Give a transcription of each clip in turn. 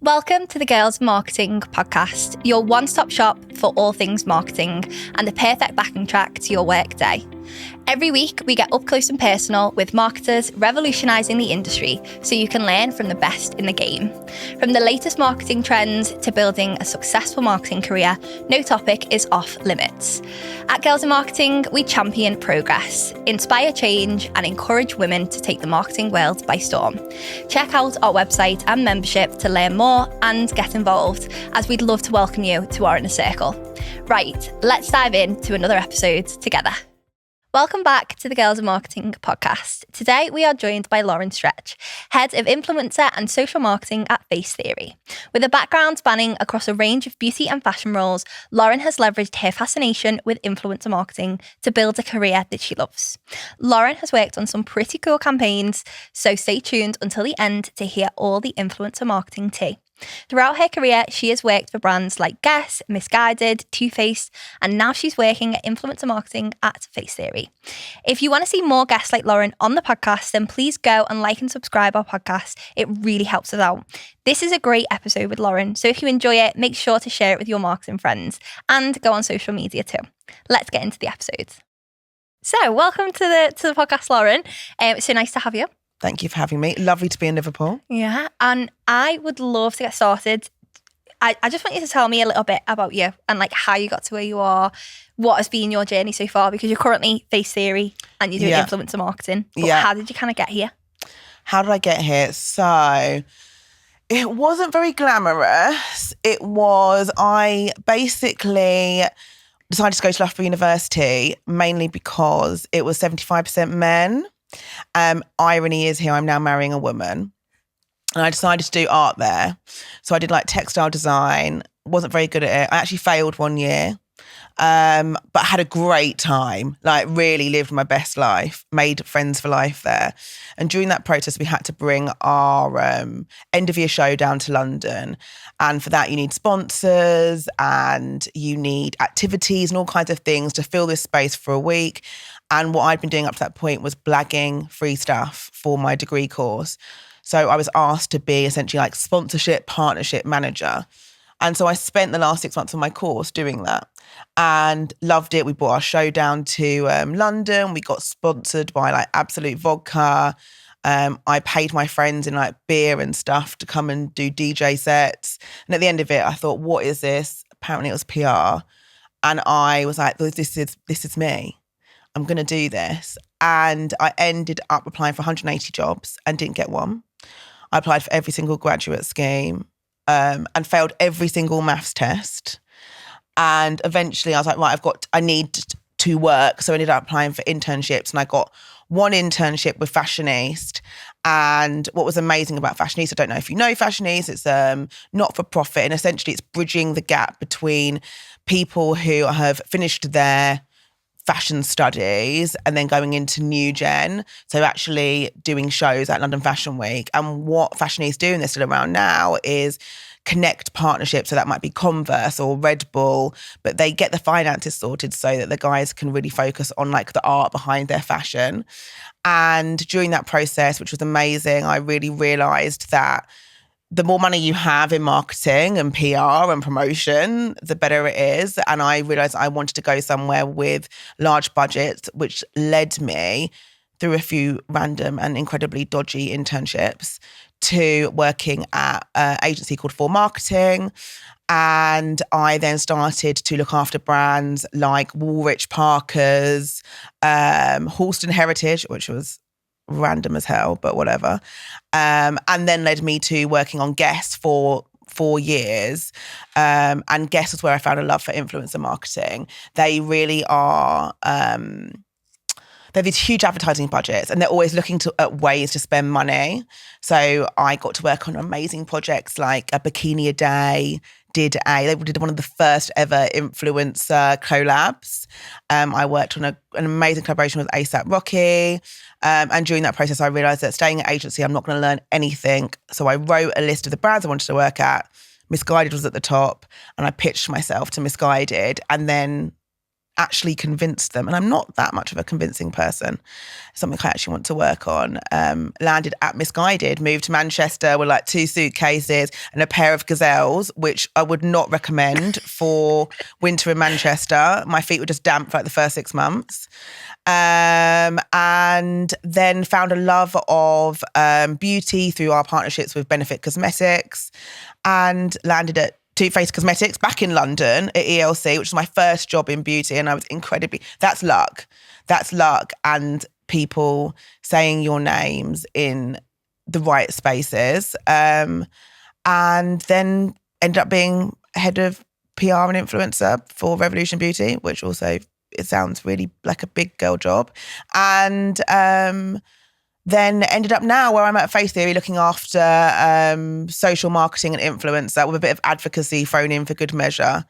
Welcome to the Girls Marketing Podcast, your one-stop shop for all things marketing and the perfect backing track to your workday. Every week, we get up close and personal with marketers revolutionising the industry so you can learn from the best in the game. From the latest marketing trends to building a successful marketing career, no topic is off limits. At Girls in Marketing, we champion progress, inspire change, and encourage women to take the marketing world by storm. Check out our website and membership to learn more and get involved, as we'd love to welcome you to our inner circle. Right, let's dive into another episode together. Welcome back to the Girls in Marketing podcast. Today we are joined by Lauren Stretch, Head of Influencer and Social Marketing at Facetheory. With a background spanning across a range of beauty and fashion roles, Lauren has leveraged her fascination with influencer marketing to build a career that she loves. Lauren has worked on some pretty cool campaigns, so stay tuned until the end to hear all the influencer marketing tea. Throughout her career, she has worked for brands like Guess, Missguided, TooFaced, and now she's working at influencer marketing at Facetheory. If you want to see more guests like Lauren on the podcast, then please go and like and subscribe our podcast. It really helps us out. This is a great episode with Lauren, so if you enjoy it, make sure to share it with your marketing friends and go on social media too. Let's get into the episode. So, welcome to the podcast, Lauren. It's so nice to have you. Thank you for having me. Lovely to be in Liverpool. Yeah, and I would love to get started. I just want you to tell me a little bit about you and like how you got to where you are, what has been your journey so far, because you're currently Facetheory and you're doing influencer marketing. But how did you kind of get here? How did I get here? So it wasn't very glamorous. I basically decided to go to Loughborough University mainly because it was 75% men. Irony is here, I'm now marrying a woman. And I decided to do art there. So I did like textile design, wasn't very good at it. I actually failed one year, but had a great time, like really lived my best life, made friends for life there. And during that process, we had to bring our end of year show down to London. And for that, you need sponsors and you need activities and all kinds of things to fill this space for a week. And what I'd been doing up to that point was blagging free stuff for my degree course. So I was asked to be essentially like sponsorship, partnership manager. And so I spent the last 6 months of my course doing that and loved it. We brought our show down to London. We got sponsored by like Absolute Vodka. I paid my friends in like beer and stuff to come and do DJ sets. And at the end of it, I thought, what is this? Apparently it was PR. And I was like, this is me. I'm going to do this. And I ended up applying for 180 jobs and didn't get one. I applied for every single graduate scheme and failed every single maths test. And eventually I was like, right, I need to work. So I ended up applying for internships and I got one internship with Fashionista. And what was amazing about Fashionista, I don't know if you know Fashionista, it's not-for-profit, and essentially it's bridging the gap between people who have finished their fashion studies and then going into new gen. So actually doing shows at London Fashion Week. And what Fashionista do, and they're still around now, is connect partnerships. So that might be Converse or Red Bull, but they get the finances sorted so that the guys can really focus on like the art behind their fashion. And during that process, which was amazing, I really realised that the more money you have in marketing and PR and promotion, the better it is. And I realised I wanted to go somewhere with large budgets, which led me through a few random and incredibly dodgy internships to working at an agency called For Marketing. And I then started to look after brands like Woolrich Parkers, Halston Heritage, which was random as hell, but whatever. And then led me to working on Guess for 4 years. And Guess was where I found a love for influencer marketing. They really are, they have these huge advertising budgets and they're always looking at ways to spend money. So I got to work on amazing projects like a Bikini a Day, they did one of the first ever influencer collabs. I worked on an amazing collaboration with A$AP Rocky. And during that process, I realised that staying at agency, I'm not going to learn anything. So I wrote a list of the brands I wanted to work at. Missguided was at the top and I pitched myself to Missguided. And then actually convinced them, and I'm not that much of a convincing person, something I actually want to work on. Landed at Missguided, moved to Manchester with like 2 suitcases and a pair of gazelles, which I would not recommend for winter in Manchester. My feet were just damp for like the first 6 months. And then found a love of beauty through our partnerships with Benefit Cosmetics, and landed at TooFaced Cosmetics back in London at ELC, which was my first job in beauty. And I was that's luck. That's luck, and people saying your names in the right spaces. And then ended up being head of PR and influencer for Revolution Beauty, which also, it sounds really like a big girl job. And then ended up now where I'm at Facetheory, looking after social marketing and influencer with a bit of advocacy thrown in for good measure,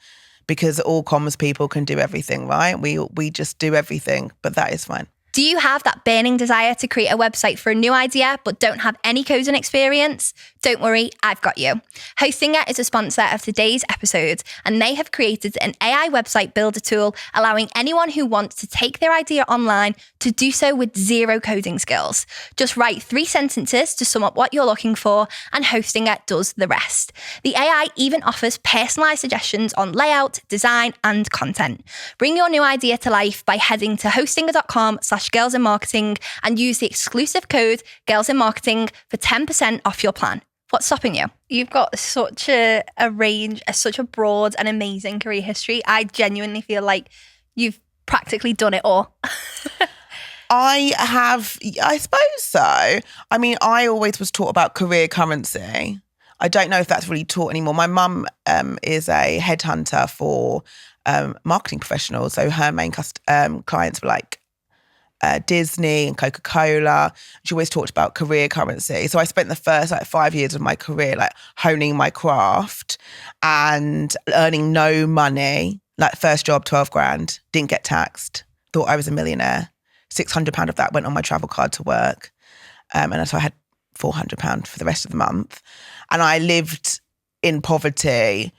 because all comms people can do everything, right? We just do everything, but that is fine. Do you have that burning desire to create a website for a new idea but don't have any coding experience? Don't worry, I've got you. Hostinger is a sponsor of today's episode, and they have created an AI website builder tool allowing anyone who wants to take their idea online to do so with zero coding skills. Just write 3 sentences to sum up what you're looking for, and Hostinger does the rest. The AI even offers personalized suggestions on layout, design, and content. Bring your new idea to life by heading to hostinger.com/girls in marketing and use the exclusive code girls in marketing for 10% off your plan. What's stopping you? You've got such a range, such a broad and amazing career history. I genuinely feel like you've practically done it all. I suppose so. I mean, I always was taught about career currency. I don't know if that's really taught anymore. My mum is a headhunter for marketing professionals. So her main clients were like Disney and Coca-Cola. She always talked about career currency. So I spent the first 5 years of my career honing my craft and earning no money. First job, 12 grand, didn't get taxed, thought I was a millionaire. £600 of that went on my travel card to work. And so I had £400 for the rest of the month. And I lived in poverty,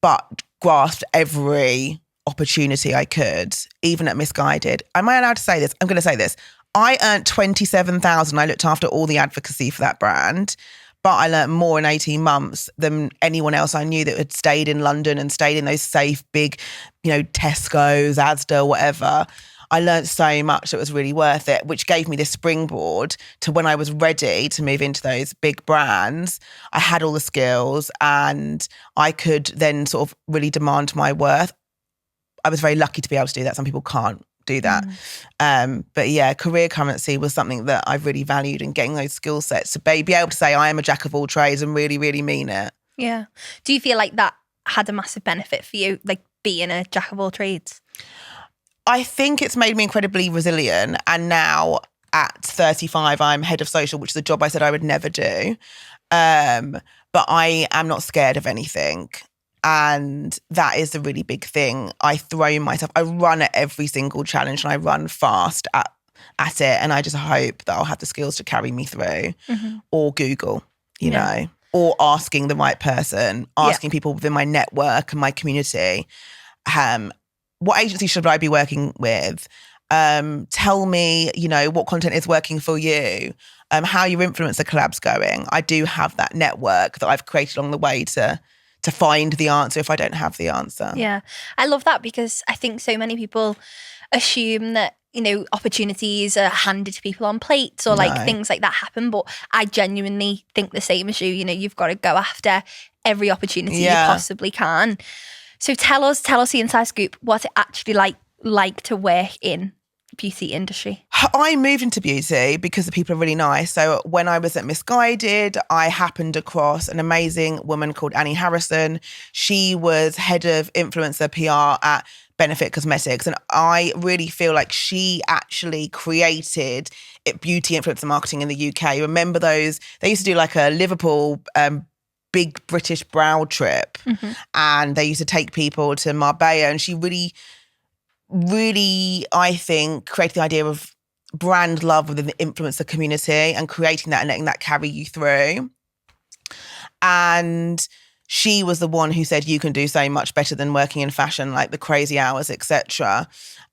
but grasped every opportunity I could, even at Missguided. Am I allowed to say this? I'm going to say this. I earned $27,000. I looked after all the advocacy for that brand, but I learned more in 18 months than anyone else I knew that had stayed in London and stayed in those safe, big, Tesco's, Asda, whatever. I learned so much that was really worth it, which gave me this springboard to when I was ready to move into those big brands. I had all the skills and I could then sort of really demand my worth. I was very lucky to be able to do that. Some people can't do that. But yeah, career currency was something that I really valued, in getting those skill sets to be able to say I am a jack of all trades and really, really mean it. Yeah. Do you feel like that had a massive benefit for you, like being a jack of all trades? I think it's made me incredibly resilient. And now at 35, I'm head of social, which is a job I said I would never do. But I am not scared of anything. And that is a really big thing. I throw myself, I run at every single challenge, and I run fast at it. And I just hope that I'll have the skills to carry me through. Or Google, you know, or asking the right person, asking people within my network and my community, what agency should I be working with? Tell me, what content is working for you? How your influencer collab's going. I do have that network that I've created along the way to find the answer if I don't have the answer. Yeah. I love that, because I think so many people assume that, opportunities are handed to people on plates or things like that happen. But I genuinely think the same as you. You've got to go after every opportunity you possibly can. So tell us the inside scoop. What's it actually like to work in beauty industry? I moved into beauty because the people are really nice. So when I was at Missguided, I happened across an amazing woman called Annie Harrison. She was head of influencer PR at Benefit Cosmetics. And I really feel like she actually created beauty influencer marketing in the UK. Remember those? They used to do like a Liverpool big British brow trip, and they used to take people to Marbella, and she really, really, I think, created the idea of brand love within the influencer community and creating that and letting that carry you through. And she was the one who said, you can do so much better than working in fashion, like the crazy hours, etc.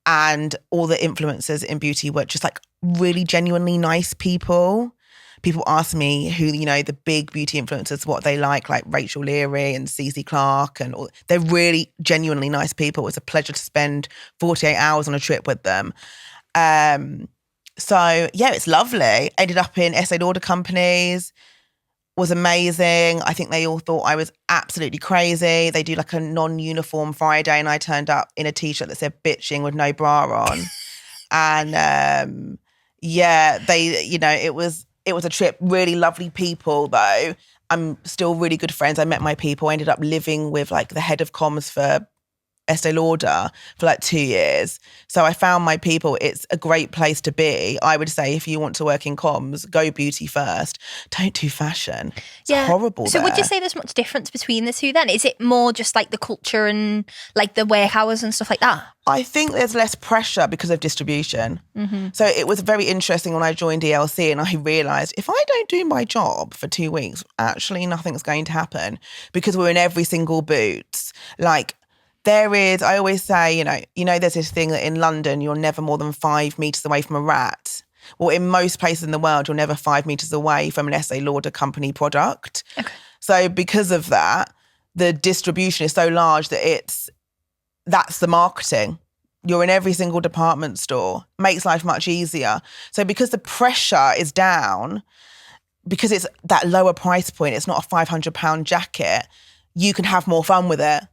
And all the influencers in beauty were just like really genuinely nice people. People ask me who, the big beauty influencers, what they like Rachel Leary and Cece Clark, and all. They're really genuinely nice people. It was a pleasure to spend 48 hours on a trip with them. So yeah, it's lovely. Ended up in Estee Lauder companies. Was amazing. I think they all thought I was absolutely crazy. They do like a non-uniform Friday and I turned up in a t-shirt that said bitching with no bra on. And it was a trip. Really lovely people though. I'm still really good friends. I met my people. I ended up living with like the head of comms for Estee Lauder for like 2 years. So I found my people. It's a great place to be. I would say if you want to work in comms, go beauty first. Don't do fashion. It's horrible So there. would you say there's much difference between the two then? Is it more just like the culture and like the work hours and stuff like that? I think there's less pressure because of distribution. Mm-hmm. So it was very interesting when I joined ELC and I realised if I don't do my job for 2 weeks, actually nothing's going to happen because we're in every single Boots. Like, I always say, there's this thing that in London, you're never more than 5 metres away from a rat. Well, in most places in the world, you're never 5 metres away from an Estee Lauder company product. Okay. So because of that, the distribution is so large that that's the marketing. You're in every single department store. Makes life much easier. So because the pressure is down, because it's that lower price point, it's not a £500 jacket, you can have more fun with it.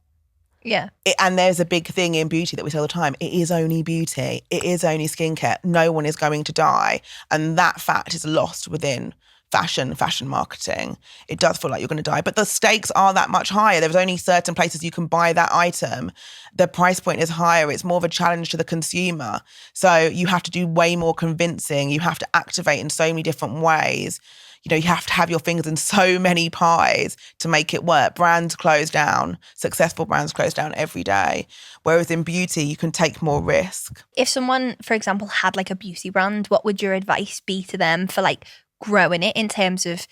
Yeah. And there's a big thing in beauty that we say all the time. It is only beauty. It is only skincare. No one is going to die. And that fact is lost within fashion marketing. It does feel like you're going to die. But the stakes are that much higher. There's only certain places you can buy that item. The price point is higher. It's more of a challenge to the consumer. So you have to do way more convincing. You have to activate in so many different ways. You have to have your fingers in so many pies to make it work. Brands close down. Successful brands close down every day. Whereas in beauty, you can take more risk. If someone, for example, had like a beauty brand, what would your advice be to them for like growing it in terms of,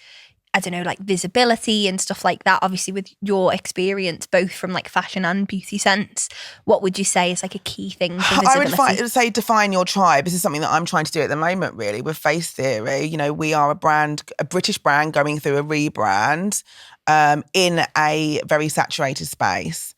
I don't know, like visibility and stuff like that? Obviously, with your experience, both from like fashion and beauty sense, what would you say is like a key thing for visibility? I would say define your tribe. This is something that I'm trying to do at the moment, really, with Facetheory. We are a British brand going through a rebrand in a very saturated space.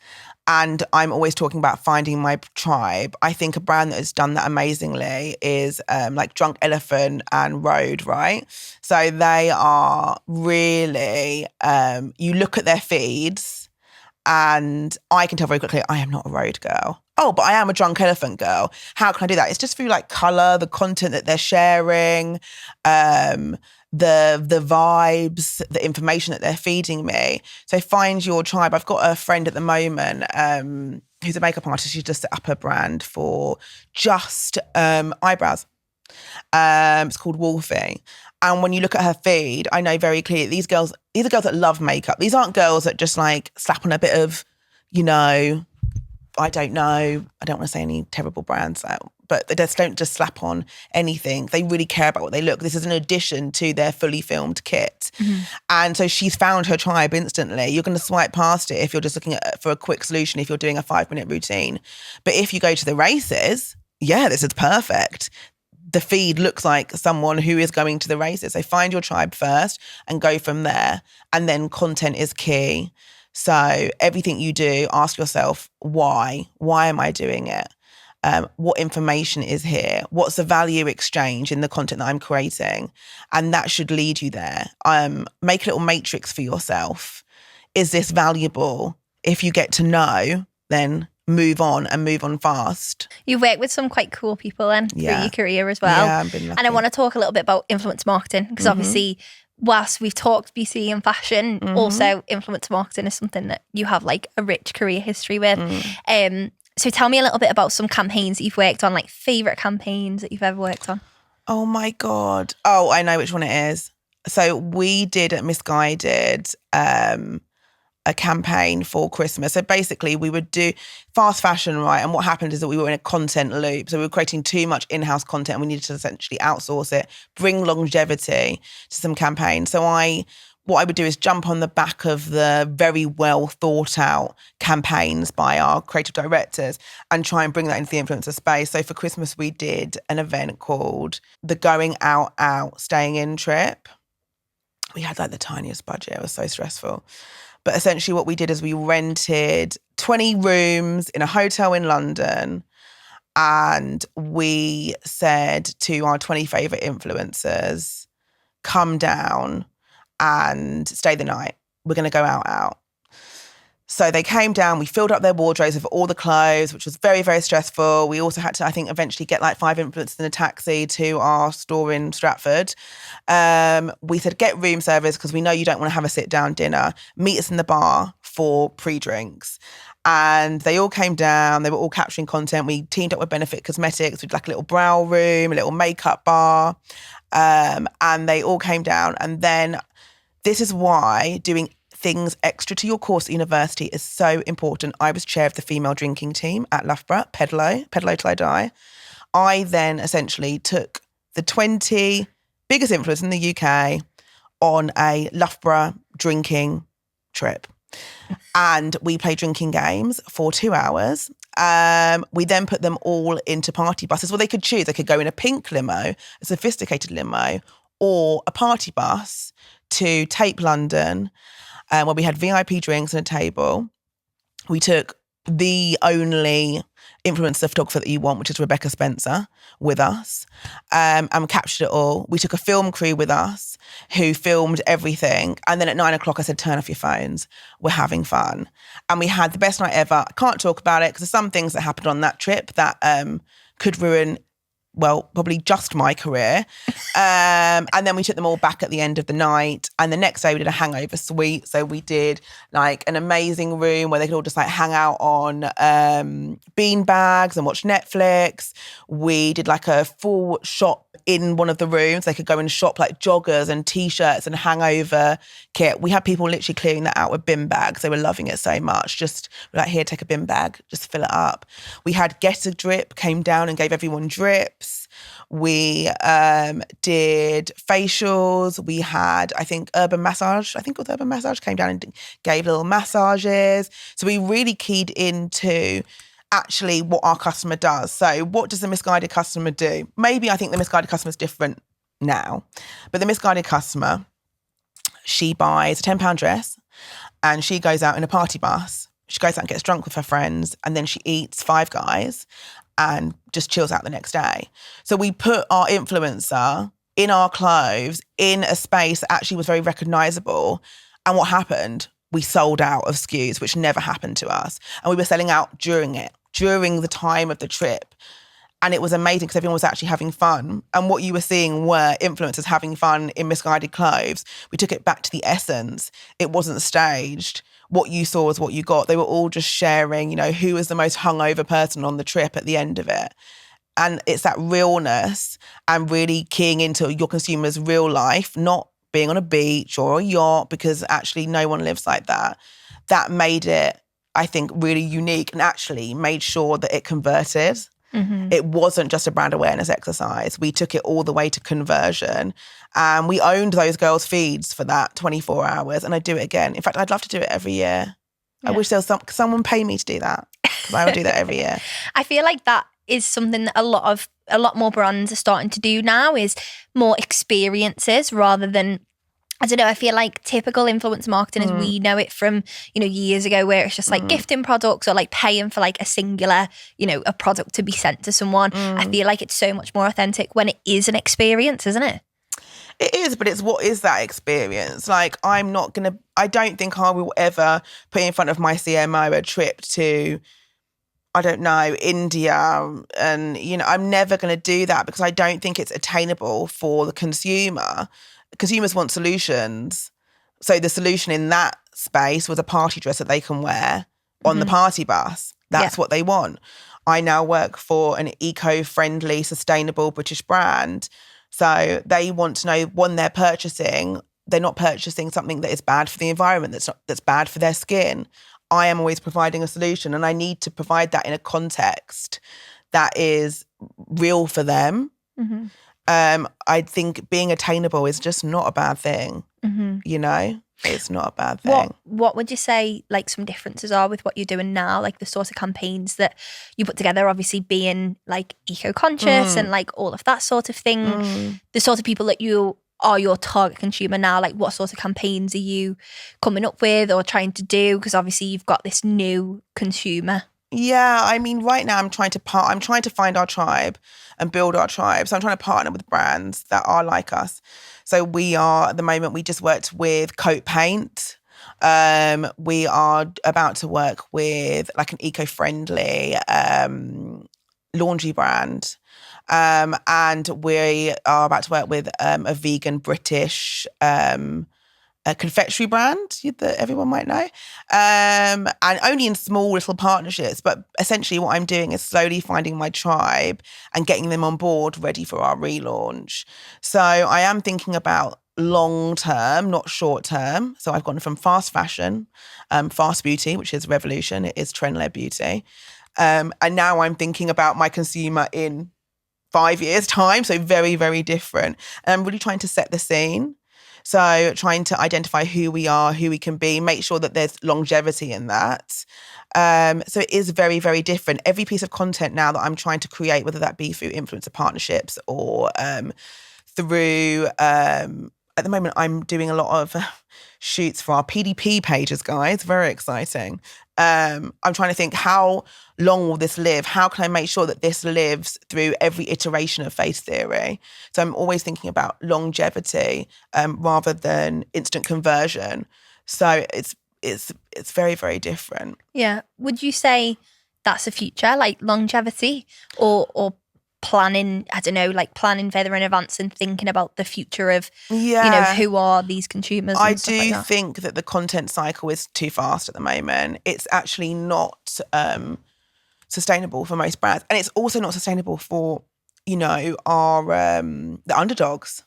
And I'm always talking about finding my tribe. I think a brand that has done that amazingly is like Drunk Elephant and Rhode, right? So they are really, you look at their feeds and I can tell very quickly, I am not a Rhode girl. Oh, but I am a Drunk Elephant girl. How can I do that? It's just through like colour, the content that they're sharing, the vibes, the information that they're feeding me. So find your tribe. I've got a friend at the moment who's a makeup artist. She's just set up a brand for just eyebrows. It's called Wolfie. And when you look at her feed, I know very clearly these are girls that love makeup. These aren't girls that just like slap on a bit of, I don't know. I don't want to say any terrible brands out, but they just don't just slap on anything. They really care about what they look. This is an addition to their fully filmed kit. Mm-hmm. And so she's found her tribe instantly. You're going to swipe past it if you're just looking for a quick solution, if you're doing a 5-minute routine. But if you go to the races, this is perfect. The feed looks like someone who is going to the races. So find your tribe first and go from there. And then content is key. So everything you do, ask yourself, why? Why am I doing it? What information is here? What's the value exchange in the content that I'm creating? And that should lead you there. Make a little matrix for yourself. Is this valuable? If you get to know, then move on and move on fast. You've worked with some quite cool people then through your career as well. Yeah, I've been lucky. And I want to talk a little bit about influence marketing because obviously whilst we've talked beauty and fashion, also influence marketing is something that you have like a rich career history with. So tell me a little bit about some campaigns that you've worked on, like favourite campaigns that you've ever worked on. Oh my God. Oh, I know which one it is. So we did at Missguided a campaign for Christmas. So basically we would do fast fashion, right? And what happened is that we were in a content loop. So we were creating too much in-house content and we needed to essentially outsource it, bring longevity to some campaigns. So I what I would do is jump on the back of the very well thought out campaigns by our creative directors and try and bring that into the influencer space. So for Christmas, we did an event called the Going Out, Staying In trip. We had like the tiniest budget. It was so stressful. But essentially what we did is we rented 20 rooms in a hotel in London, and we said to our 20 favourite influencers, come down and stay the night. We're going to go out. So they came down, we filled up their wardrobes with all the clothes, which was very, very stressful. We also had to, I think, eventually get like 5 influencers in a taxi to our store in Stratford. We said, get room service because we know you don't want to have a sit-down dinner. Meet us in the bar for pre-drinks. And they all came down. They were all capturing content. We teamed up with Benefit Cosmetics with like a little brow room, a little makeup bar. And they all came down. And then this is why doing things extra to your course at university is so important. I was chair of the female drinking team at Loughborough, Pedalo till I die. I then essentially took the 20 biggest influencers in the UK on a Loughborough drinking trip. And we played drinking games for 2 hours. We then put them all into party buses. Well, they could choose. They could go in a pink limo, a sophisticated limo, or a party bus to Tape London, where we had VIP drinks and a table. We took the only influencer photographer that you want, which is Rebecca Spencer, with us, and we captured it all. We took a film crew with us who filmed everything. And then at 9 o'clock, I said, turn off your phones. We're having fun. And we had the best night ever. I can't talk about it because there's some things that happened on that trip that could ruin, well, probably just my career. And then we took them all back at the end of the night. And the next day we did a hangover suite. So we did like an amazing room where they could all just like hang out on bean bags and watch Netflix. We did like a full shop in one of the rooms. They could go and shop like joggers and T-shirts and hangover kit. We had people literally clearing that out with bin bags. They were loving it so much. Just like, here, take a bin bag, just fill it up. We had Get a Drip, came down and gave everyone drips. We did facials. We had, I think, Urban Massage. I think it was Urban Massage came down and gave little massages. So we really keyed into actually what our customer does. So what does the Missguided customer do? Maybe I think the Missguided customer is different now. But the Missguided customer, she buys a £10 dress and she goes out in a party bus. She goes out and gets drunk with her friends and then she eats Five Guys and just chills out the next day. So we put our influencer in our clothes in a space that actually was very recognisable. And what happened? We sold out of SKUs, which never happened to us. And we were selling out during the time of the trip. And it was amazing because everyone was actually having fun. And what you were seeing were influencers having fun in Missguided clothes. We took it back to the essence. It wasn't staged. What you saw was what you got. They were all just sharing, you know, who was the most hungover person on the trip at the end of it. And it's that realness and really keying into your consumer's real life, not being on a beach or a yacht, because actually no one lives like that. That made it, I think, really unique and actually made sure that it converted. Mm-hmm. It wasn't just a brand awareness exercise. We took it all the way to conversion. And we owned those girls' feeds for that 24 hours. And I'd do it again. In fact, I'd love to do it every year. Yeah. I wish there was someone pay me to do that, because I would do that every year. I feel like that is something that a lot more brands are starting to do now, is more experiences rather than, I don't know, I feel like typical influence marketing as we know it from, you know, years ago, where it's just like gifting products or like paying for like a singular, you know, a product to be sent to someone. I feel like it's so much more authentic when it is an experience, isn't it? It is, but it's what is that experience? Like, I don't think I will ever put in front of my CMO a trip to, I don't know, India. And, you know, I'm never going to do that because I don't think it's attainable for the consumer. Consumers want solutions. So the solution in that space was a party dress that they can wear on the party bus. That's what they want. I now work for an eco-friendly, sustainable British brand. So they want to know when they're purchasing, they're not purchasing something that is bad for the environment, that's bad for their skin. I am always providing a solution, and I need to provide that in a context that is real for them. Mm-hmm. I think being attainable is just not a bad thing. you know? It's not a bad thing. What would you say like some differences are with what you're doing now, like the sort of campaigns that you put together, obviously being like eco-conscious and like all of that sort of thing, the sort of people that you are your target consumer now, like what sort of campaigns are you coming up with or trying to do? Because obviously you've got this new consumer. Yeah, I mean, right now I'm trying to find our tribe and build our tribe. So I'm trying to partner with brands that are like us. So we are, at the moment, we just worked with Coat Paint. We are about to work with like an eco-friendly laundry brand. And we are about to work with a vegan British a confectionery brand that everyone might know, and only in small little partnerships. But essentially what I'm doing is slowly finding my tribe and getting them on board ready for our relaunch. So I am thinking about long term, not short term. So I've gone from fast fashion, fast beauty, which is revolution. It is trend-led beauty. And now I'm thinking about my consumer in 5 years' time. So very, very different. And I'm really trying to set the scene. So trying to identify who we are, who we can be, make sure that there's longevity in that. So it is very, very different. Every piece of content now that I'm trying to create, whether that be through influencer partnerships or through, at the moment, I'm doing a lot of shoots for our PDP pages, guys. Very exciting. I'm trying to think, how long will this live? How can I make sure that this lives through every iteration of Facetheory? So I'm always thinking about longevity rather than instant conversion. So it's very, very different. Yeah. Would you say that's the future, like longevity or planning, I don't know, like planning further in advance and thinking about the future of, you know, who are these consumers? I do think that the content cycle is too fast at the moment. It's actually not sustainable for most brands. And it's also not sustainable for, you know, our the underdogs.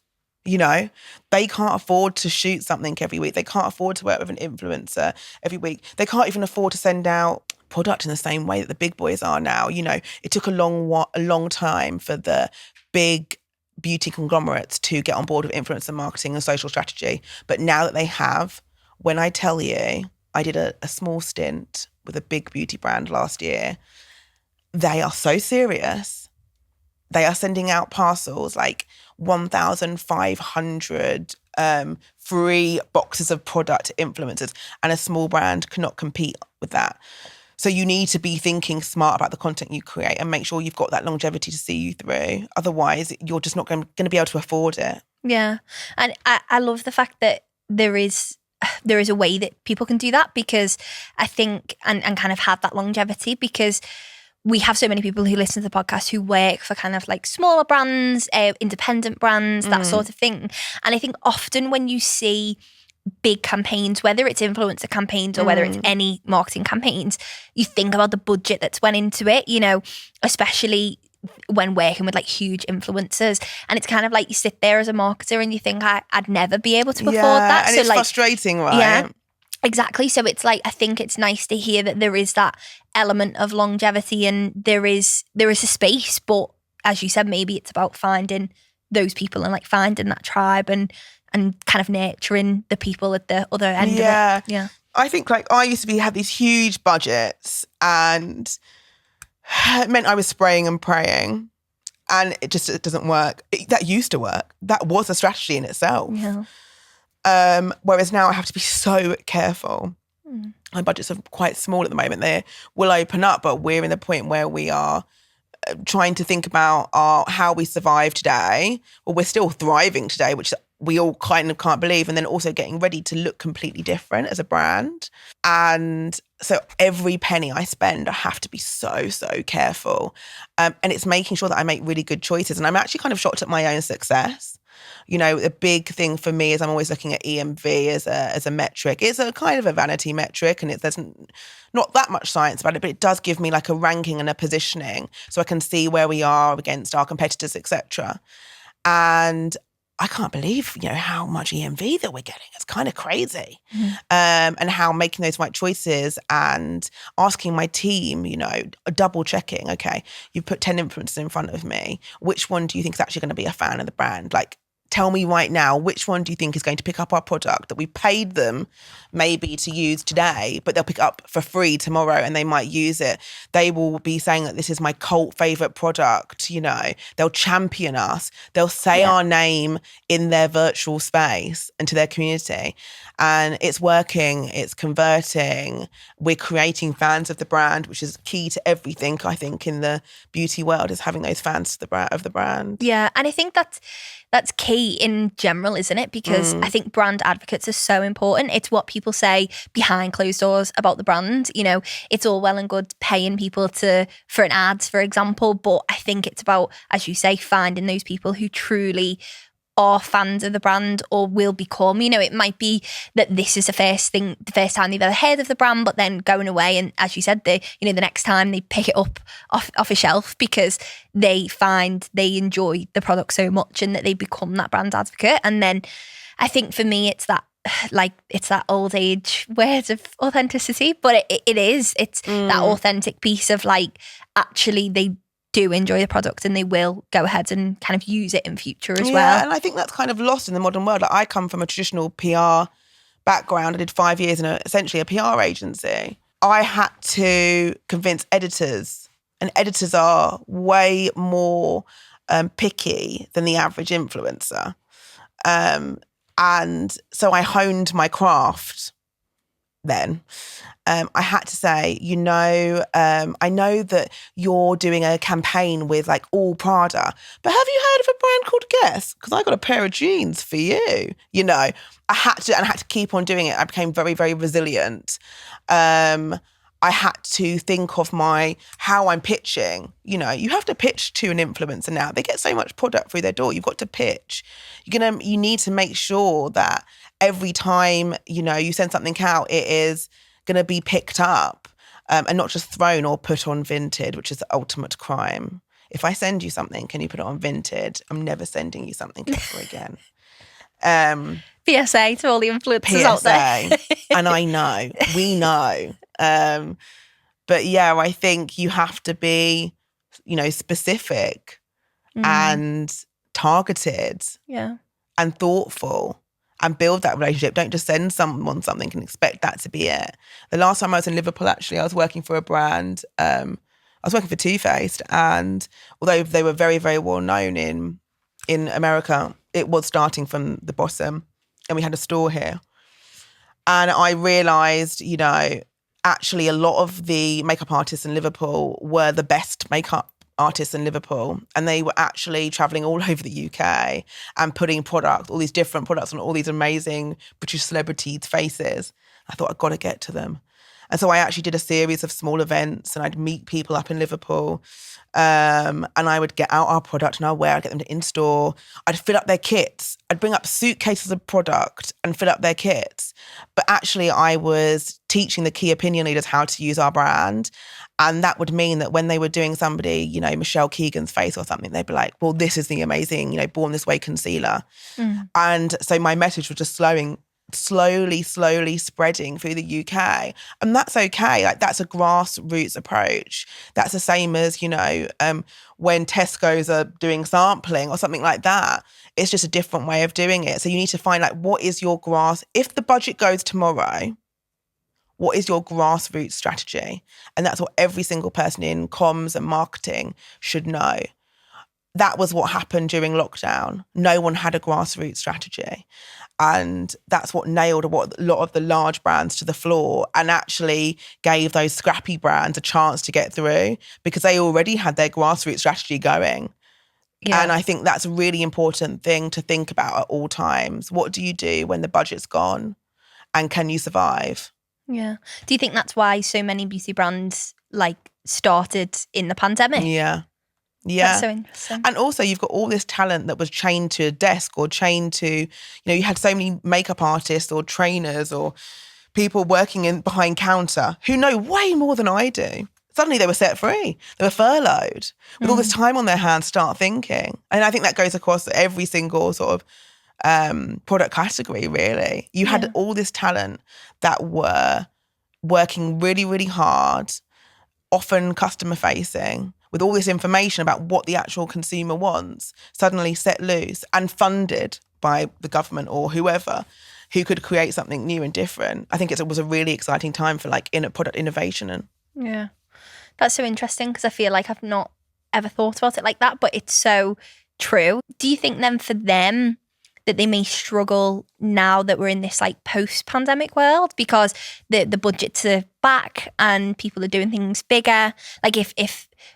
You know, they can't afford to shoot something every week. They can't afford to work with an influencer every week. They can't even afford to send out product in the same way that the big boys are now. You know, it took a long time for the big beauty conglomerates to get on board with influencer marketing and social strategy. But now that they have, when I tell you, I did a small stint with a big beauty brand last year, they are so serious. They are sending out parcels like 1,500 free boxes of product to influencers, and a small brand cannot compete with that. So you need to be thinking smart about the content you create and make sure you've got that longevity to see you through. Otherwise, you're just not going to be able to afford it. Yeah. And I love the fact that there is a way that people can do that, because I think, and kind of have that longevity, because we have so many people who listen to the podcast who work for kind of like smaller brands, independent brands, that sort of thing. And I think often when you see big campaigns, whether it's influencer campaigns or whether it's any marketing campaigns, you think about the budget that's went into it, you know, especially when working with like huge influencers. And it's kind of like you sit there as a marketer and you think, I'd never be able to afford that. And so it's like, frustrating, right? Yeah, exactly. So it's like, I think it's nice to hear that there is that element of longevity and there is a space. But as you said, maybe it's about finding those people and like finding that tribe and kind of nurturing the people at the other end of it. Yeah. I think like I used to have these huge budgets and it meant I was spraying and praying, and it doesn't work. That used to work. That was a strategy in itself. Yeah. Whereas now I have to be so careful. My budgets are quite small at the moment. They will open up, but we're in the point where we are trying to think about how we survive today. Well, we're still thriving today, which we all kind of can't believe, and then also getting ready to look completely different as a brand. And so every penny I spend, I have to be so careful. And it's making sure that I make really good choices. And I'm actually kind of shocked at my own success. You know, a big thing for me is I'm always looking at EMV as a metric. It's a kind of a vanity metric, and there's not that much science about it, but it does give me like a ranking and a positioning so I can see where we are against our competitors, etc. And I can't believe, you know, how much EMV that we're getting. It's kind of crazy. And how making those right choices and asking my team, you know, double checking, okay, you put 10 influencers in front of me. Which one do you think is actually going to be a fan of the brand? Like, tell me right now, which one do you think is going to pick up our product that we paid them maybe to use today, but they'll pick up for free tomorrow and they might use it. They will be saying that this is my cult favorite product, you know. They'll champion us. They'll say our name in their virtual space and to their community. And it's working, it's converting. We're creating fans of the brand, which is key to everything, I think, in the beauty world, is having those fans of the brand. Yeah, and I think that's key in general, isn't it? Because I think brand advocates are so important. It's what people say behind closed doors about the brand. You know, it's all well and good paying people for an ad, for example, but I think it's about, as you say, finding those people who truly are fans of the brand or will become. You know, it might be that this is the first time they've ever heard of the brand, but then going away and, as you said, the next time they pick it up off a shelf because they find they enjoy the product so much and that they become that brand advocate. And then I think for me, it's that old age word of authenticity, but it's that authentic piece of like, actually they do enjoy the product and they will go ahead and kind of use it in future as well. Yeah, and I think that's kind of lost in the modern world. Like, I come from a traditional PR background. I did 5 years in essentially a PR agency. I had to convince editors, and editors are way more picky than the average influencer. And so I honed my craft then. I had to say, I know that you're doing a campaign with like all Prada, but have you heard of a brand called Guess? Because I got a pair of jeans for you. You know, I had to keep on doing it. I became very, very resilient. I had to think of how I'm pitching. You know, you have to pitch to an influencer now. They get so much product through their door. You've got to pitch. You need to make sure that every time, you send something out, it is going to be picked up and not just thrown or put on Vinted, which is the ultimate crime. If I send you something, can you put it on Vinted? I'm never sending you something ever again. PSA to all the influencers out there. And I know, we know. But yeah, I think you have to be, specific and targeted and thoughtful and build that relationship. Don't just send someone something and expect that to be it. The last time I was in Liverpool, actually, I was working for a brand. I was working for TooFaced, and although they were very, very well known in America, it was starting from the bottom, and we had a store here. And I realised, actually a lot of the makeup artists in Liverpool were the best makeup artists in Liverpool, and they were actually travelling all over the UK and putting all these different products on all these amazing British celebrities' faces. I thought, I've got to get to them. And so I actually did a series of small events, and I'd meet people up in Liverpool, and I would get out our product and I'd get them to in-store. I'd fill up their kits. I'd bring up suitcases of product and fill up their kits. But actually I was teaching the key opinion leaders how to use our brand. And that would mean that when they were doing somebody, Michelle Keegan's face or something, they'd be like, well, this is the amazing, Born This Way concealer. And so my message was just slowly spreading through the UK. And that's okay. Like, that's a grassroots approach. That's the same as, when Tesco's are doing sampling or something like that. It's just a different way of doing it. So you need to find, like, what is your if the budget goes tomorrow, what is your grassroots strategy? And that's what every single person in comms and marketing should know. That was what happened during lockdown. No one had a grassroots strategy. And that's what nailed a lot of the large brands to the floor and actually gave those scrappy brands a chance to get through because they already had their grassroots strategy going. Yeah. And I think that's a really important thing to think about at all times. What do you do when the budget's gone? And can you survive? Yeah. Do you think that's why so many beauty brands started in the pandemic? Yeah. Yeah. That's so interesting. And also you've got all this talent that was chained to a desk or chained to, you had so many makeup artists or trainers or people working behind counter who know way more than I do. Suddenly they were set free. They were furloughed with all this time on their hands, start thinking. And I think that goes across every single sort of product category, really. You had all this talent that were working really, really hard, often customer facing, with all this information about what the actual consumer wants, suddenly set loose and funded by the government or whoever who could create something new and different. I think it was a really exciting time for like product innovation. And yeah, that's so interesting because I feel like I've not ever thought about it like that, but it's so true. Do you think then for them that they may struggle now that we're in this like post-pandemic world because the budgets are back and people are doing things bigger? Like if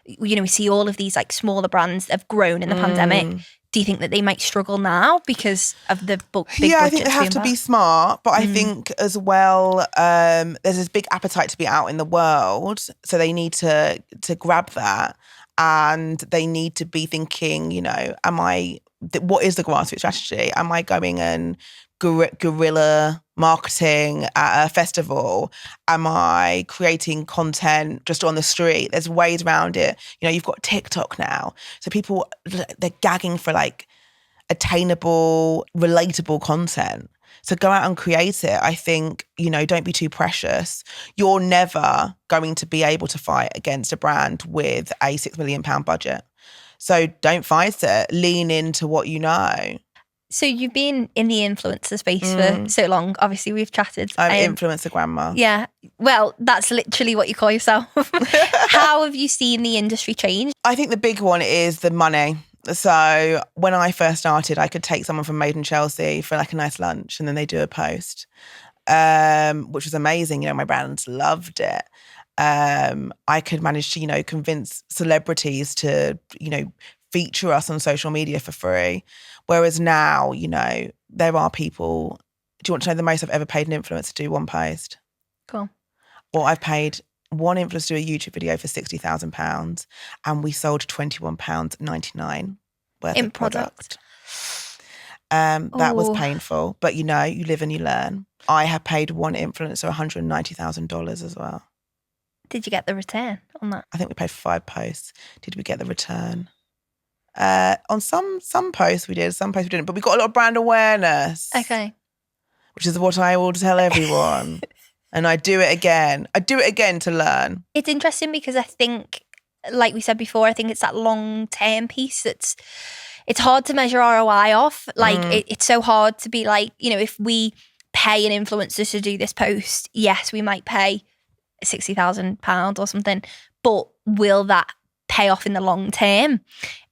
you know, we see all of these like smaller brands that have grown in the pandemic, do you think that they might struggle now because of the big budgets? Yeah, I think they have to be smart, but I think as well, there's this big appetite to be out in the world, so they need to grab that, and they need to be thinking, you know, what is the grassroots strategy? Am I going and guerrilla marketing at a festival? Am I creating content just on the street? There's ways around it. You know, you've got TikTok now. So people, they're gagging for like attainable, relatable content. So go out and create it. I think, you know, don't be too precious. You're never going to be able to fight against a brand with a £6 million budget. So don't fight it. Lean into what you know. So you've been in the influencer space for so long. Obviously, we've chatted. I'm influencer grandma. Yeah. Well, that's literally what you call yourself. How have you seen the industry change? I think the big one is the money. So when I first started, I could take someone from Made in Chelsea for like a nice lunch and then they do a post, which was amazing. You know, my brands loved it. I could manage to, you know, convince celebrities to, you know, feature us on social media for free. Whereas now, you know, there are people. Do you want to know the most I've ever paid an influencer to do one post? Cool. Well, I've paid one influencer to do a YouTube video for £60,000 and we sold £21.99 worth of product. That was painful, but you know, you live and you learn. I have paid one influencer $190,000 as well. Did you get the return on that? I think we paid for 5 posts. Did we get the return? On some posts we did, some posts we didn't, but we got a lot of brand awareness. Okay. Which is what I will tell everyone. And I do it again. I do it again to learn. It's interesting because I think, like we said before, I think it's that long-term piece that's, it's hard to measure ROI off. Like it's so hard to be like, you know, if we pay an influencer to do this post, yes, we might pay £60,000 or something, but will that pay off in the long term?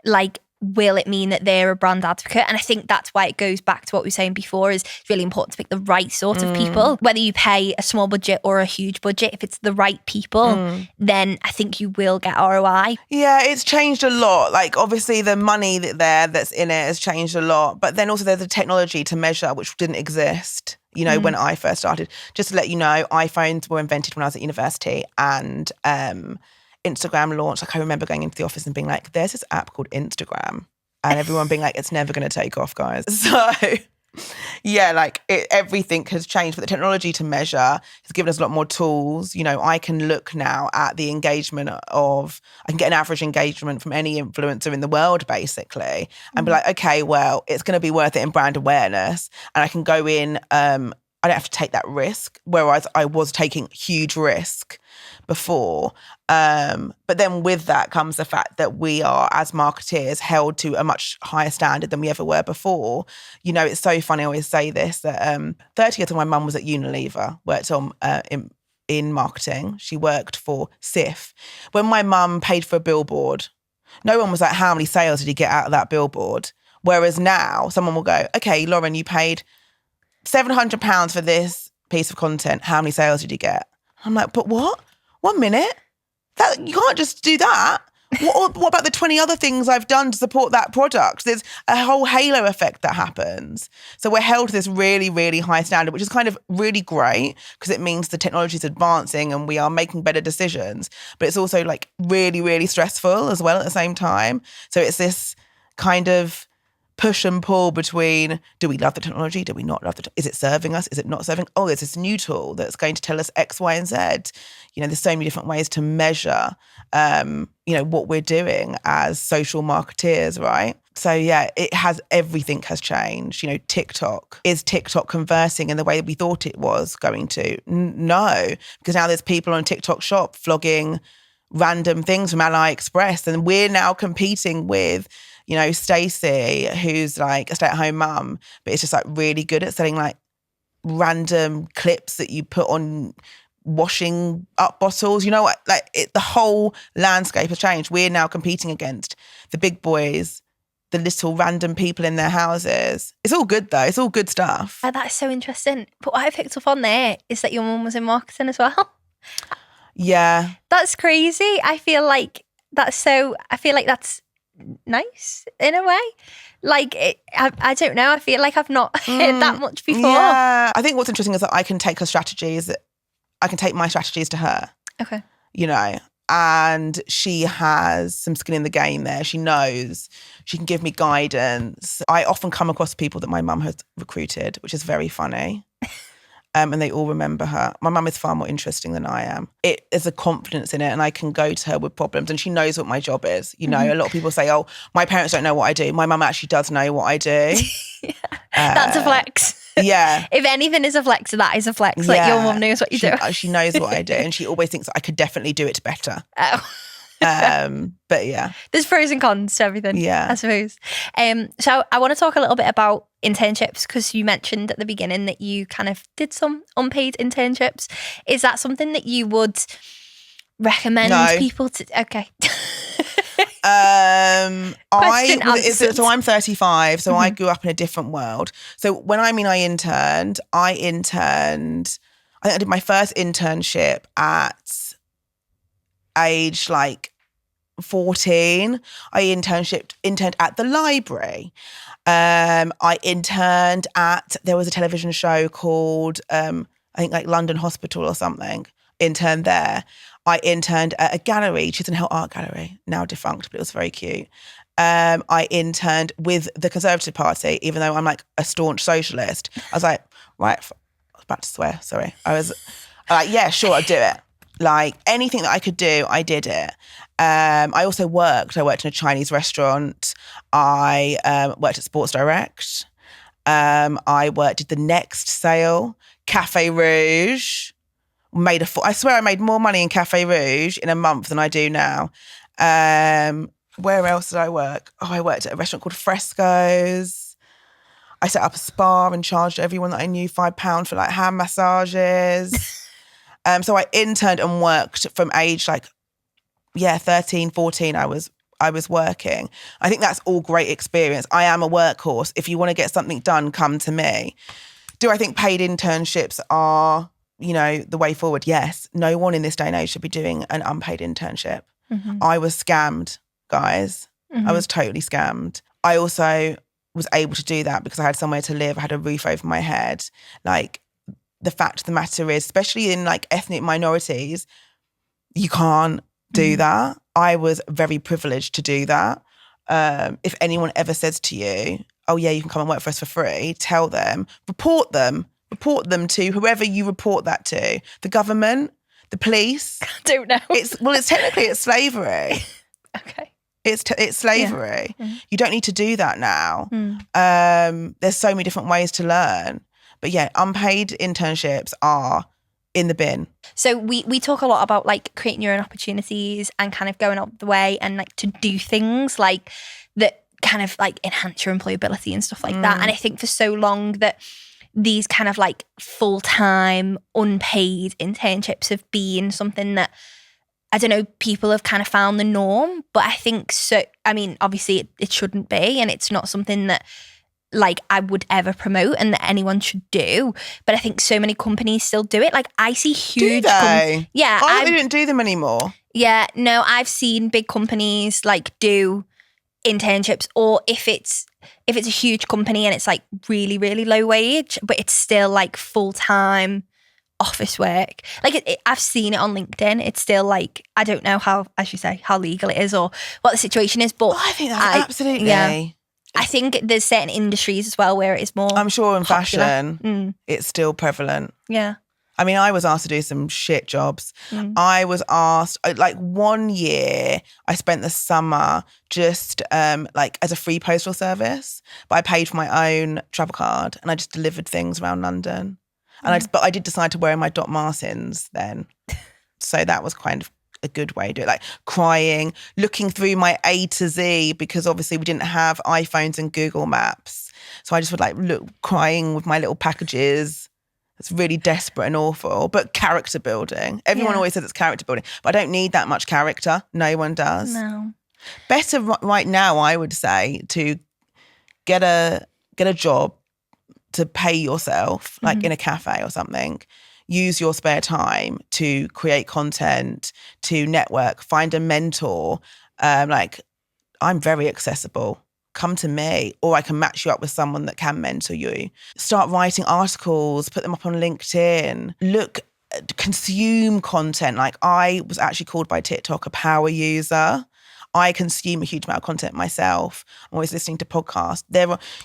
Like, will it mean that they're a brand advocate? And I think that's why it goes back to what we were saying before, is it's really important to pick the right sort of people. Whether you pay a small budget or a huge budget, if it's the right people, then I think you will get ROI. Yeah, it's changed a lot. Like, obviously the money that's in it has changed a lot, but then also there's the technology to measure, which didn't exist, you know, when I first started. Just to let you know, iPhones were invented when I was at university, and Instagram launched. Like, I remember going into the office and being like, there's this app called Instagram, and everyone being like, it's never going to take off, guys. So yeah, like everything has changed, but the technology to measure has given us a lot more tools. You know, I can look now at the engagement I can get an average engagement from any influencer in the world, basically, and be like, okay, well, it's going to be worth it in brand awareness. And I can go in, I don't have to take that risk, whereas I was taking huge risk before. But then with that comes the fact that we are, as marketeers, held to a much higher standard than we ever were before. You know, it's so funny, I always say this, that 30 years ago, my mum was at Unilever, worked on in marketing. She worked for SIF. When my mum paid for a billboard, no one was like, how many sales did you get out of that billboard? Whereas now, someone will go, okay, Lauren, you paid £700 for this piece of content. How many sales did you get? I'm like, but what? 1 minute? That you can't just do that. What about the 20 other things I've done to support that product? There's a whole halo effect that happens. So we're held to this really, really high standard, which is kind of really great because it means the technology is advancing and we are making better decisions. But it's also like really, really stressful as well at the same time. So it's this kind of push and pull between, do we love the technology? Do we not love is it serving us? Is it not serving? Oh, there's this new tool that's going to tell us X, Y, and Z. You know, there's so many different ways to measure, you know, what we're doing as social marketeers, right? So yeah, everything has changed. You know, is TikTok conversing in the way we thought it was going to? No, because now there's people on TikTok Shop flogging random things from Ally Express. And we're now competing with, you know, Stacey, who's like a stay-at-home mum, but it's just like really good at selling like random clips that you put on washing up bottles. You know what? Like the whole landscape has changed. We're now competing against the big boys, the little random people in their houses. It's all good though. It's all good stuff. That's so interesting. But what I picked up on there is that your mum was in marketing as well. Yeah. That's crazy. I feel like that's nice in a way. Like, I don't know. I feel like I've not heard that much before. Yeah. I think what's interesting is that I can take her strategies. I can take my strategies to her. Okay. You know, and she has some skin in the game there. She knows. She can give me guidance. I often come across people that my mum has recruited, which is very funny. And they all remember her. My mum is far more interesting than I am. There's a confidence in it, and I can go to her with problems, and she knows what my job is. You know, a lot of people say, oh, my parents don't know what I do. My mum actually does know what I do. That's a flex. Yeah. If anything is a flex, that is a flex. Like, your mum knows what you do. She knows what I do, and she always thinks I could definitely do it better. Oh. But yeah. There's pros and cons to everything, yeah, I suppose. So I want to talk a little bit about internships, because you mentioned at the beginning that you kind of did some unpaid internships. Is that something that you would recommend people to? Okay. I'm 35, so I grew up in a different world. So when I interned, I think I did my first internship at age like 14. I interned at the library. I interned at, there was a television show called I think like London Hospital or something. Interned there. I interned at a gallery, Chisholm Hill Art Gallery, now defunct, but it was very cute. I interned with the Conservative Party, even though I'm like a staunch socialist. I was like, right, I was about to swear, sorry. I was like, yeah, sure, I'll do it. Like anything that I could do, I did it. I also worked. I worked in a Chinese restaurant. I worked at Sports Direct. I worked at the Next Sale, Cafe Rouge. I swear I made more money in Cafe Rouge in a month than I do now. Where else did I work? Oh, I worked at a restaurant called Frescoes. I set up a spa and charged everyone that I knew £5 for like hand massages. So I interned and worked from age 13, 14, I was working. I think that's all great experience. I am a workhorse. If you want to get something done, come to me. Do I think paid internships are, the way forward? Yes. No one in this day and age should be doing an unpaid internship. Mm-hmm. I was scammed, guys. Mm-hmm. I was totally scammed. I also was able to do that because I had somewhere to live. I had a roof over my head. Like, the fact of the matter is, especially in like ethnic minorities, you can't do that. I was very privileged to do that. If anyone ever says to you, oh yeah, you can come and work for us for free, tell them, report them to whoever you report that to. The government, the police. I don't know. It's technically slavery. Okay. It's slavery. Yeah. You don't need to do that now. There's so many different ways to learn. But yeah, unpaid internships are in the bin. So we talk a lot about like creating your own opportunities and kind of going out the way and like to do things like that kind of like enhance your employability and stuff like that. And I think for so long that these kind of like full-time unpaid internships have been something that, I don't know, people have kind of found the norm. But I think obviously it shouldn't be, and it's not something that like I would ever promote and that anyone should do. But I think so many companies still do it. Like I see huge... Do they? Yeah. They don't do them anymore. Yeah, no, I've seen big companies like do internships, or if it's a huge company and it's like really, really low wage, but it's still like full-time office work. Like I've seen it on LinkedIn. It's still like, I don't know how, as you say, how legal it is or what the situation is, but I think that's absolutely... Yeah. I think there's certain industries as well where it is more I'm sure in popular. fashion, it's still prevalent. Yeah. I mean, I was asked to do some shit jobs. I was asked, like 1 year, I spent the summer just like as a free postal service, but I paid for my own travel card and I just delivered things around London. And but I did decide to wear my Doc Martens then. So that was kind of a good way to do it, like crying, looking through my A to Z, because obviously we didn't have iPhones and Google Maps. So I just would like look crying with my little packages. It's really desperate and awful, but character building. Everyone always says it's character building, but I don't need that much character. No one does. No. Better right now, I would say, to get a job to pay yourself, like in a cafe or something. Use your spare time to create content, to network, find a mentor. Like, I'm very accessible. Come to me, or I can match you up with someone that can mentor you. Start writing articles, put them up on LinkedIn. Consume content. Like, I was actually called by TikTok a power user. I consume a huge amount of content myself. I'm always listening to podcasts.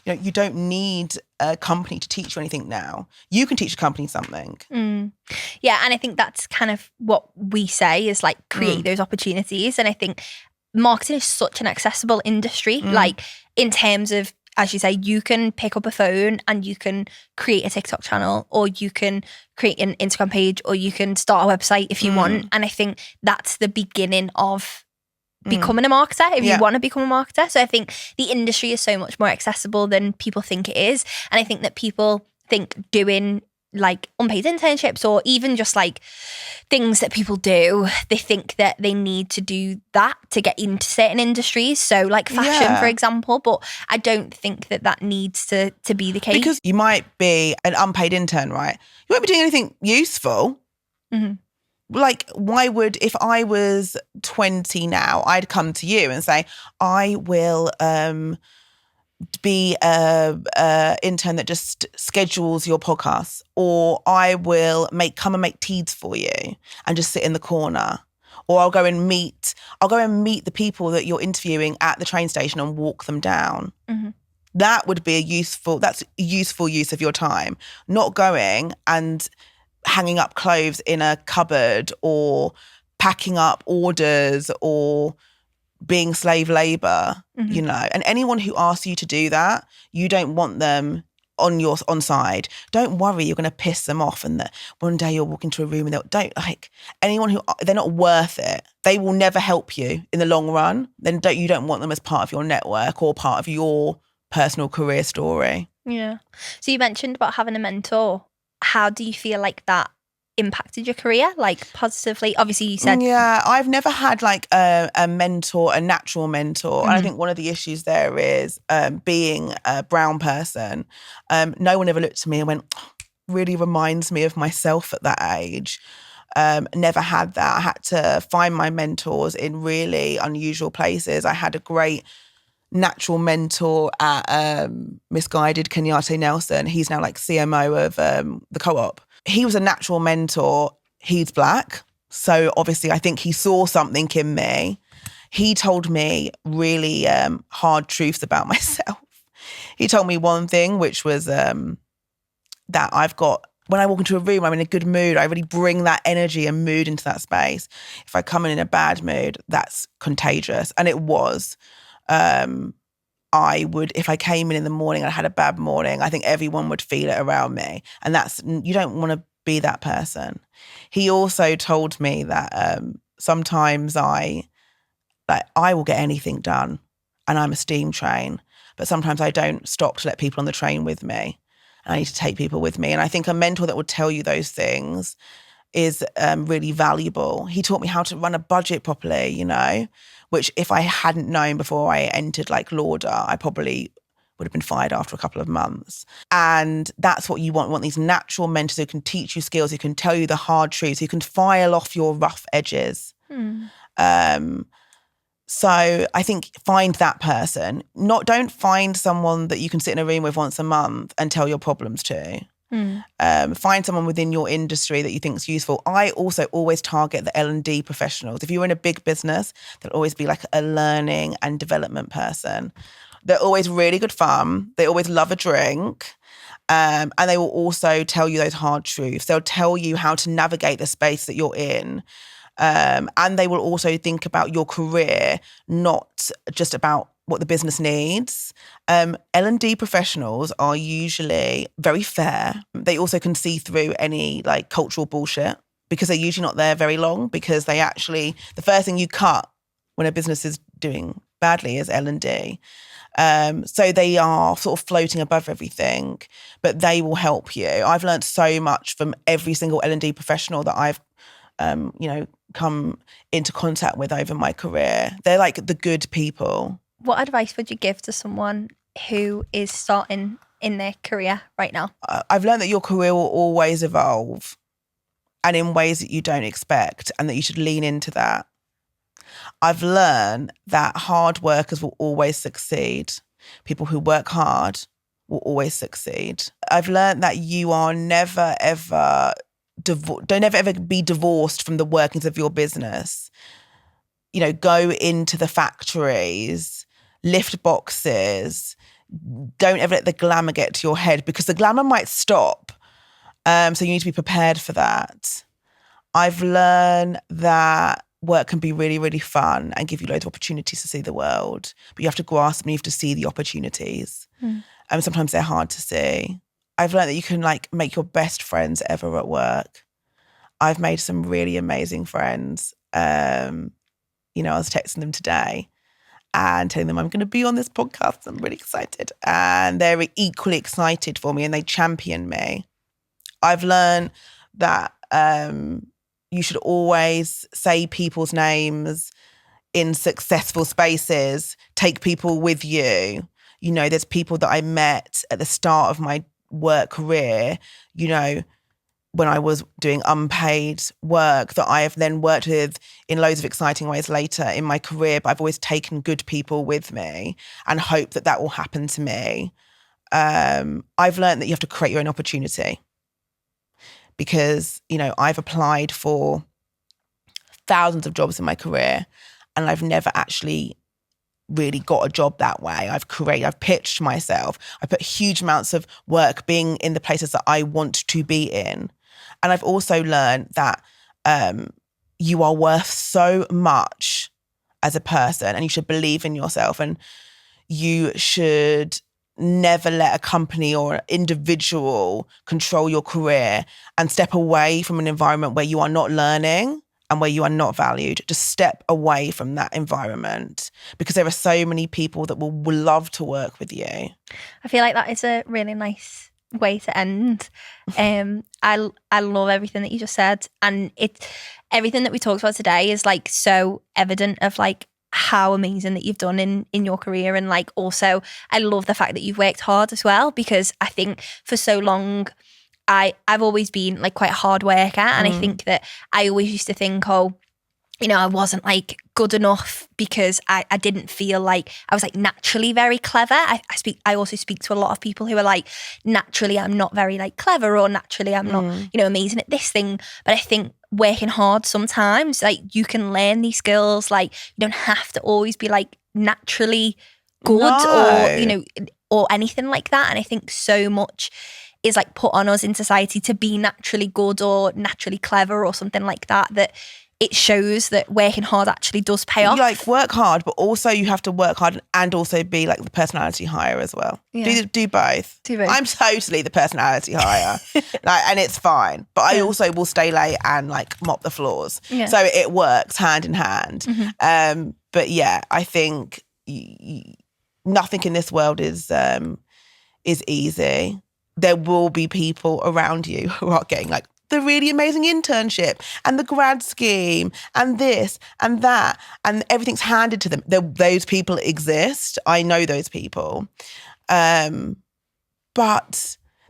You don't need a company to teach you anything now. You can teach a company something. Yeah, and I think that's kind of what we say is like create those opportunities. And I think marketing is such an accessible industry. Like in terms of, as you say, you can pick up a phone and you can create a TikTok channel, or you can create an Instagram page, or you can start a website if you want. And I think that's the beginning of becoming a marketer, if you want to become a marketer. So I think the industry is so much more accessible than people think it is. And I think that people think doing like unpaid internships, or even just like things that people do, they think that they need to do that to get into certain industries. So like fashion, for example. But I don't think that needs to be the case. Because you might be an unpaid intern, right? You won't be doing anything useful. Like, why would, if I was 20 now, I'd come to you and say, I will be a intern that just schedules your podcasts, or I will come and make teas for you and just sit in the corner, or I'll go and meet the people that you're interviewing at the train station and walk them down. That would be that's a useful use of your time, not going and hanging up clothes in a cupboard, or packing up orders, or being slave labor, And anyone who asks you to do that, you don't want them on side. Don't worry, you're going to piss them off, and that one day you'll walk into a room and they're not worth it. They will never help you in the long run. Then you don't want them as part of your network or part of your personal career story. Yeah. So you mentioned about having a mentor. How do you feel like that impacted your career, like positively? Obviously you said I've never had like a mentor, a natural mentor. And I think one of the issues there is being a brown person, no one ever looked at me and went, oh, really reminds me of myself at that age. Never had that. I had to find my mentors in really unusual places. I had a great natural mentor at Missguided, Kenyatte Nelson. He's now like CMO of the Co-op. He was a natural mentor. He's black. So obviously I think he saw something in me. He told me really hard truths about myself. He told me one thing, which was that when I walk into a room, I'm in a good mood. I really bring that energy and mood into that space. If I come in a bad mood, that's contagious. And it was. If I came in the morning and I had a bad morning, I think everyone would feel it around me. And you don't want to be that person. He also told me that sometimes I will get anything done, and I'm a steam train, but sometimes I don't stop to let people on the train with me. I need to take people with me. And I think a mentor that will tell you those things is really valuable. He taught me how to run a budget properly, which if I hadn't known before I entered like Lauder, I probably would have been fired after a couple of months. And that's what you want. You want these natural mentors who can teach you skills, who can tell you the hard truths, who can file off your rough edges. So I think find that person. Don't find someone that you can sit in a room with once a month and tell your problems to. Find someone within your industry that you think is useful. I also always target the L&D professionals. If you're in a big business, there'll always be like a learning and development person. They're always really good fun. They always love a drink. And they will also tell you those hard truths. They'll tell you how to navigate the space that you're in. And they will also think about your career, not just about what the business needs. L&D professionals are usually very fair. They also can see through any like cultural bullshit. because they're usually not there very long, because the first thing you cut when a business is doing badly is L&D. So they are sort of floating above everything, but they will help you. I've learned so much from every single L&D professional that I've, come into contact with over my career. They're like the good people. What advice would you give to someone who is starting in their career right now? I've learned that your career will always evolve and in ways that you don't expect, and that you should lean into that. I've learned that hard workers will always succeed. People who work hard will always succeed. I've learned that you are never, ever, don't ever be divorced from the workings of your business. Go into the factories, lift boxes. Don't ever let the glamour get to your head, because the glamour might stop. So you need to be prepared for that. I've learned that work can be really, really fun and give you loads of opportunities to see the world. But you have to grasp them, you have to see the opportunities. Sometimes they're hard to see. I've learned that you can make your best friends ever at work. I've made some really amazing friends. I was texting them today and telling them I'm going to be on this podcast. I'm really excited. And they're equally excited for me, and they champion me. I've learned that you should always say people's names in successful spaces. Take people with you. There's people that I met at the start of my work career, when I was doing unpaid work, that I have then worked with in loads of exciting ways later in my career. But I've always taken good people with me and hope that that will happen to me. I've learned that you have to create your own opportunity, because, I've applied for thousands of jobs in my career and I've never actually really got a job that way. I've pitched myself. I put huge amounts of work being in the places that I want to be in. And I've also learned that you are worth so much as a person, and you should believe in yourself, and you should never let a company or an individual control your career and step away from an environment where you are not learning and where you are not valued. Just step away from that environment, because there are so many people that will love to work with you. I feel like that is a really nice way to end. I love everything that you just said, and everything that we talked about today is so evident of how amazing that you've done in your career. And also I love the fact that you've worked hard as well, because I think for so long I've always been quite a hard worker, and I think that I always used to think, I wasn't good enough because I didn't feel like I was naturally very clever. I also speak to a lot of people who are naturally I'm not very clever, or naturally I'm not amazing at this thing. But I think working hard sometimes you can learn these skills. You don't have to always be naturally good or anything like that. And I think so much is put on us in society to be naturally good or naturally clever or something like that, that it shows that working hard actually does pay off. You work hard, but also you have to work hard and also be the personality hire as well. Yeah. Do both. I'm totally the personality hire, and it's fine. But I also will stay late and mop the floors. Yeah. So it works hand in hand. Mm-hmm. But yeah, I think nothing in this world is easy. There will be people around you who are getting the really amazing internship and the grad scheme and this and that, and everything's handed to them. Those people exist. I know those people. But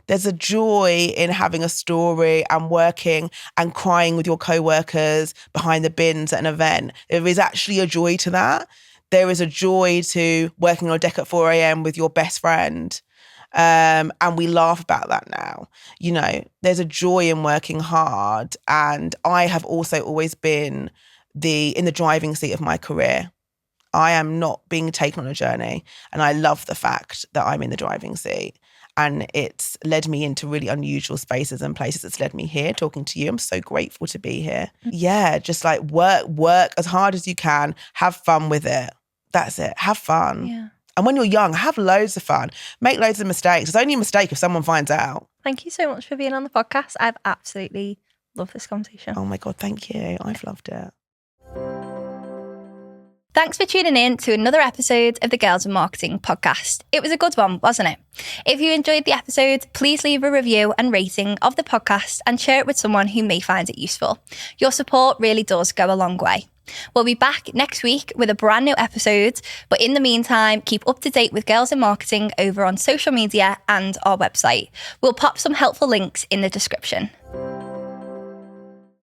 there's a joy in having a story and working and crying with your co-workers behind the bins at an event. There is actually a joy to that. There is a joy to working on a deck at 4 a.m. with your best friend. And we laugh about that now. There's a joy in working hard. And I have also always been in the driving seat of my career. I am not being taken on a journey. And I love the fact that I'm in the driving seat. And it's led me into really unusual spaces and places. It's led me here talking to you. I'm so grateful to be here. Yeah, just work as hard as you can. Have fun with it. That's it. Have fun. Yeah. And when you're young, have loads of fun. Make loads of mistakes. It's only a mistake if someone finds out. Thank you so much for being on the podcast. I've absolutely Love this conversation. Oh my God, thank you. I've loved it. Thanks for tuning in to another episode of the Girls in Marketing podcast. It was a good one, wasn't it? If you enjoyed the episode, please leave a review and rating of the podcast and share it with someone who may find it useful. Your support really does go a long way. We'll be back next week with a brand new episode, but in the meantime, keep up to date with Girls in Marketing over on social media and our website. We'll pop some helpful links in the description.